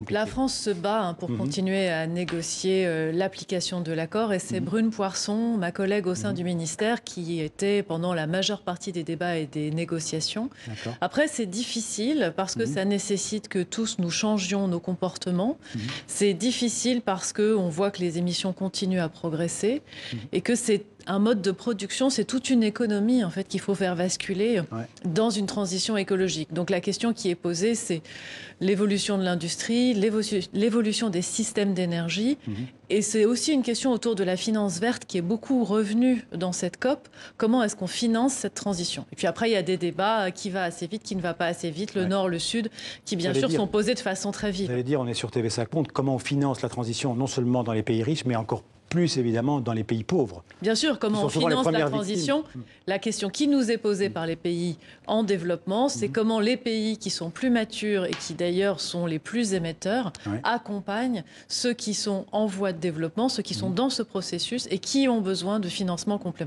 La compliqué. France se bat pour continuer à négocier l'application de l'accord et c'est Brune Poirson, ma collègue au sein du ministère, qui était pendant la majeure partie des débats et des négociations. D'accord. Après, c'est difficile parce que ça nécessite que tous nous changions nos comportements. C'est difficile parce qu'on voit que les émissions continuent à progresser et que c'est un mode de production, c'est toute une économie en fait qu'il faut faire basculer dans une transition écologique. Donc la question qui est posée, c'est l'évolution de l'industrie, l'évolution des systèmes d'énergie. Et c'est aussi une question autour de la finance verte qui est beaucoup revenue dans cette COP. Comment est-ce qu'on finance cette transition? Et puis après, il y a des débats qui va assez vite, qui ne va pas assez vite, le nord, le sud, qui bien sûr sont posés de façon très vive. Vous allez dire, on est sur TV5 Monde, comment on finance la transition, non seulement dans les pays riches, mais encore plus évidemment dans les pays pauvres. Bien sûr, comment on finance la transition. La question qui nous est posée par les pays en développement, c'est comment les pays qui sont plus matures et qui d'ailleurs sont les plus émetteurs accompagnent ceux qui sont en voie de développement, ceux qui sont dans ce processus et qui ont besoin de financement complémentaire.